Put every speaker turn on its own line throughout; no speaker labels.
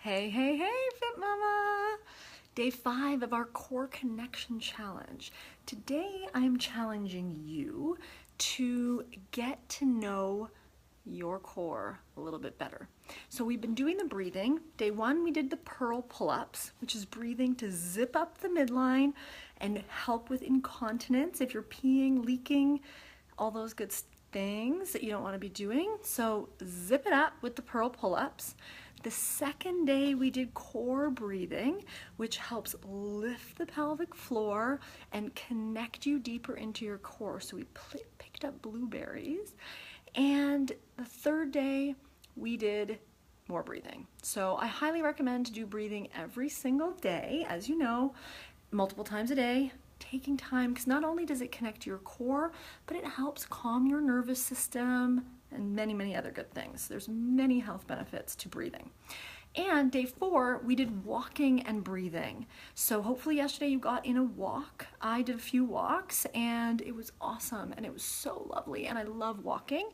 Hey, hey, hey, FitMama! Day 5 of our Core Connection Challenge. Today I'm challenging you to get to know your core a little bit better. So we've been doing the breathing. Day 1 we did the pearl pull-ups, which is breathing to zip up the midline and help with incontinence if you're peeing, leaking, all those good things that you don't want to be doing. So zip it up with the pearl pull-ups. The second day we did core breathing, which helps lift the pelvic floor and connect you deeper into your core. So we picked up blueberries. And the third day we did more breathing. So I highly recommend to do breathing every single day, as you know, multiple times a day, taking time, because not only does it connect to your core, but it helps calm your nervous system and many, many other good things. There's many health benefits to breathing. And day 4, we did walking and breathing. So hopefully yesterday you got in a walk. I did a few walks and it was awesome and it was so lovely and I love walking.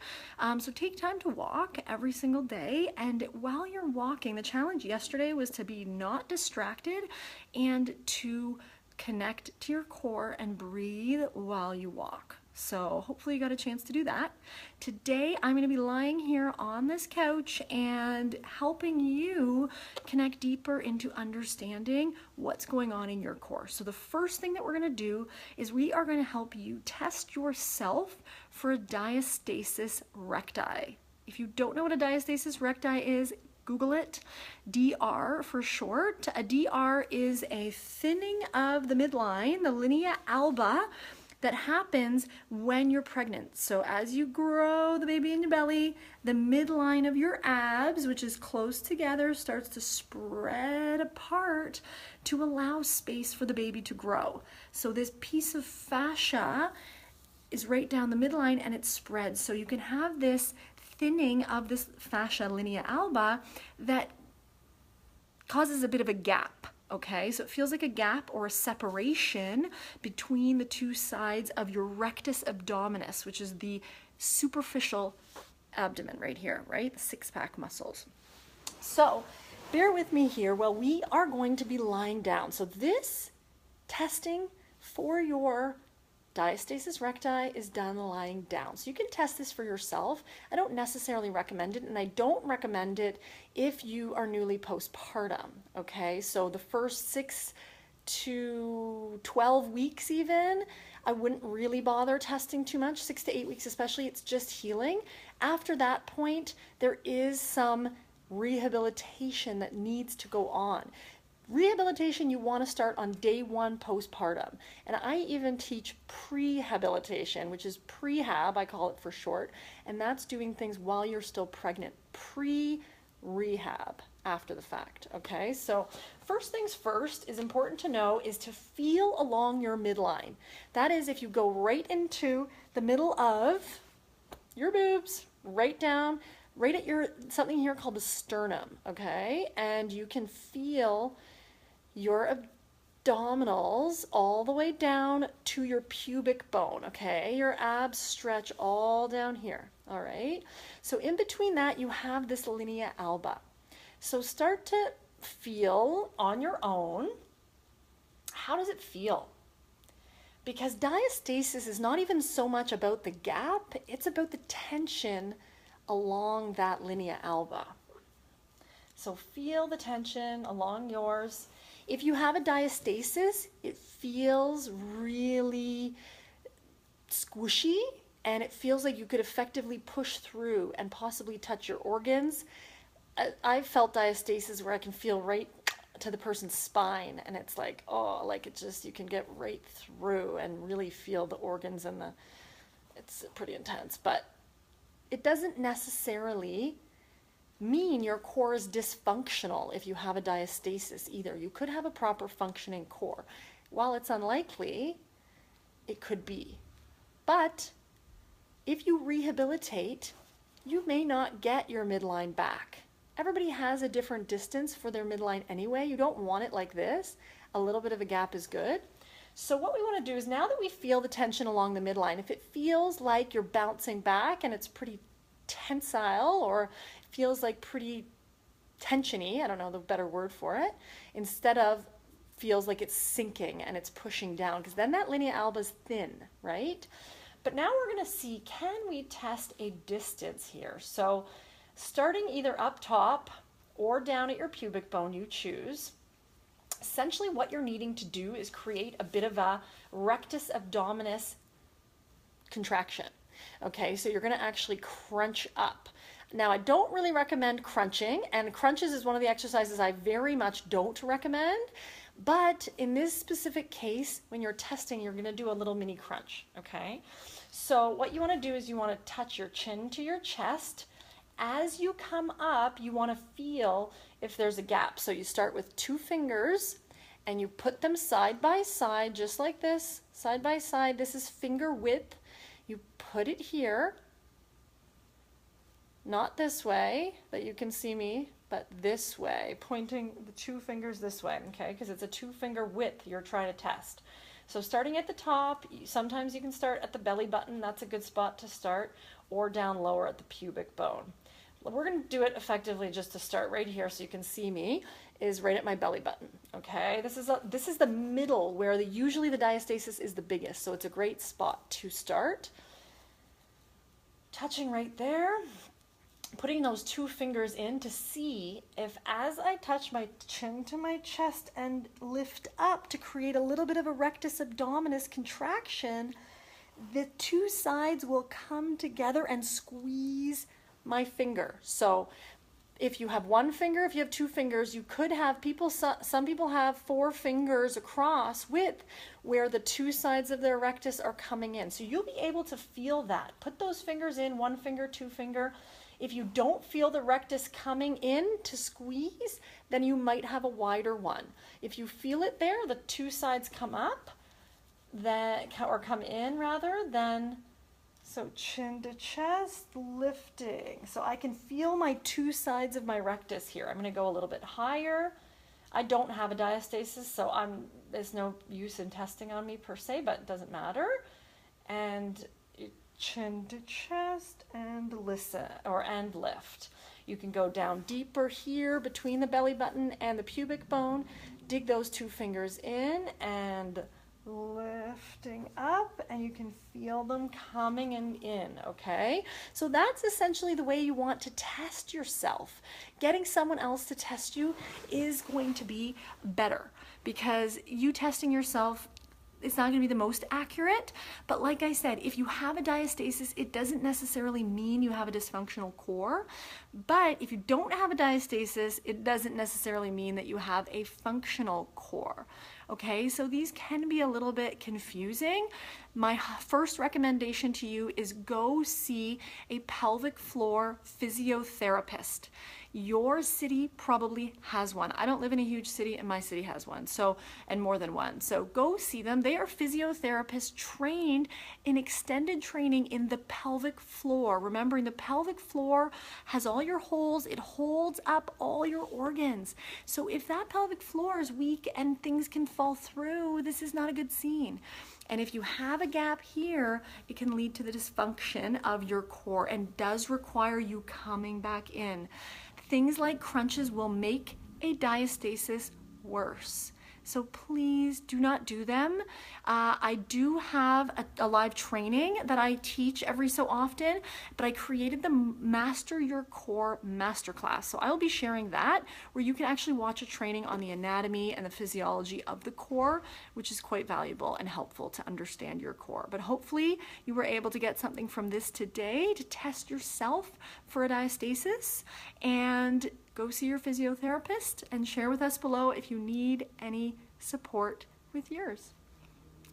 So take time to walk every single day, and while you're walking, the challenge yesterday was to be not distracted and to connect to your core and breathe while you walk. So hopefully you got a chance to do that. Today I'm going to be lying here on this couch and helping you connect deeper into understanding what's going on in your core. So the first thing that we're going to do is we are going to help you test yourself for a diastasis recti. If you don't know what a diastasis recti is, Google it. DR for short. A DR is a thinning of the midline, the linea alba, that happens when you're pregnant. So as you grow the baby in your belly, the midline of your abs, which is close together, starts to spread apart to allow space for the baby to grow. So this piece of fascia is right down the midline and it spreads. So you can have this thinning of this fascia linea alba that causes a bit of a gap. Okay, so it feels like a gap or a separation between the two sides of your rectus abdominis, which is the superficial abdomen right here, right? The six-pack muscles. So bear with me here while we are going to be lying down. So this testing for your diastasis recti is done lying down. So you can test this for yourself. I don't necessarily recommend it, and I don't recommend it if you are newly postpartum, okay? So the first 6 to 12 weeks even, I wouldn't really bother testing too much, 6 to 8 weeks especially, it's just healing. After that point, there is some rehabilitation that needs to go on. Rehabilitation you want to start on day 1 postpartum. And I even teach prehabilitation, which is prehab, I call it for short, and that's doing things while you're still pregnant. Pre-rehab after the fact, okay? So first things first is important to know is to feel along your midline. That is, if you go right into the middle of your boobs, right down, right at your, something here called the sternum, okay? And you can feel your abdominals all the way down to your pubic bone, okay? Your abs stretch all down here, all right? So in between that, you have this linea alba. So start to feel on your own, how does it feel? Because diastasis is not even so much about the gap, it's about the tension along that linea alba. So feel the tension along yours. If you have a diastasis, it feels really squishy and it feels like you could effectively push through and possibly touch your organs. I've felt diastasis where I can feel right to the person's spine and it's like, oh, like it just, you can get right through and really feel the organs and it's pretty intense. But it doesn't necessarily mean your core is dysfunctional if you have a diastasis either. You could have a proper functioning core. While it's unlikely, it could be. But if you rehabilitate, you may not get your midline back. Everybody has a different distance for their midline anyway. You don't want it like this. A little bit of a gap is good. So what we want to do is, now that we feel the tension along the midline, if it feels like you're bouncing back and it's pretty tensile or feels like pretty tensiony, I don't know the better word for it, instead of feels like it's sinking and it's pushing down, because then that linea alba is thin, right? But now we're going to see, can we test a distance here? So starting either up top or down at your pubic bone, you choose. Essentially what you're needing to do is create a bit of a rectus abdominis contraction. Okay, so you're going to actually crunch up. Now, I don't really recommend crunching, and crunches is one of the exercises I very much don't recommend. But in this specific case, when you're testing, you're going to do a little mini crunch, okay? So what you want to do is you want to touch your chin to your chest. As you come up, you want to feel if there's a gap. So you start with 2 fingers and you put them side by side, just like this, side by side. This is finger width. You put it here, not this way that you can see me, but this way, pointing the 2 fingers this way, okay? Because it's a 2-finger width you're trying to test. So starting at the top, sometimes you can start at the belly button, that's a good spot to start, or down lower at the pubic bone. We're going to do it effectively just to start right here so you can see me, is right at my belly button, okay? This is the middle where usually the diastasis is the biggest, so it's a great spot to start. Touching right there. Putting those 2 fingers in to see if, as I touch my chin to my chest and lift up to create a little bit of a rectus abdominis contraction, the 2 sides will come together and squeeze my finger. So if you have 1 finger, if you have 2 fingers, you could have some people have 4 fingers across width where the 2 sides of their rectus are coming in. So you'll be able to feel that. Put those fingers in, 1 finger, 2 finger. If you don't feel the rectus coming in to squeeze, then you might have a wider one. If you feel it there, the 2 sides come up, or come in rather, then, so chin to chest, lifting. So I can feel my 2 sides of my rectus here. I'm gonna go a little bit higher. I don't have a diastasis, so there's no use in testing on me per se, but it doesn't matter. And chin to chest and listen, and lift. You can go down deeper here between the belly button and the pubic bone. Dig those 2 fingers in and lifting up, and you can feel them coming in, okay? So that's essentially the way you want to test yourself. Getting someone else to test you is going to be better, because you testing yourself, it's not going to be the most accurate, but like I said, if you have a diastasis, it doesn't necessarily mean you have a dysfunctional core. But if you don't have a diastasis, it doesn't necessarily mean that you have a functional core. Okay, so these can be a little bit confusing. My first recommendation to you is go see a pelvic floor physiotherapist. Your city probably has one. I don't live in a huge city, and my city has one, so, and more than one. So go see them. They are physiotherapists trained in extended training in the pelvic floor. Remembering the pelvic floor has all your holes. It holds up all your organs. So if that pelvic floor is weak and things can fall through, this is not a good scene. And if you have a gap here, it can lead to the dysfunction of your core and does require you coming back in. Things like crunches will make a diastasis worse. So please do not do them. I do have a live training that I teach every so often, but I created the Master Your Core Masterclass. So I will be sharing that, where you can actually watch a training on the anatomy and the physiology of the core, which is quite valuable and helpful to understand your core. But hopefully you were able to get something from this today to test yourself for a diastasis, and go see your physiotherapist and share with us below if you need any support with yours.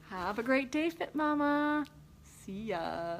Have a great day, FitMama. See ya.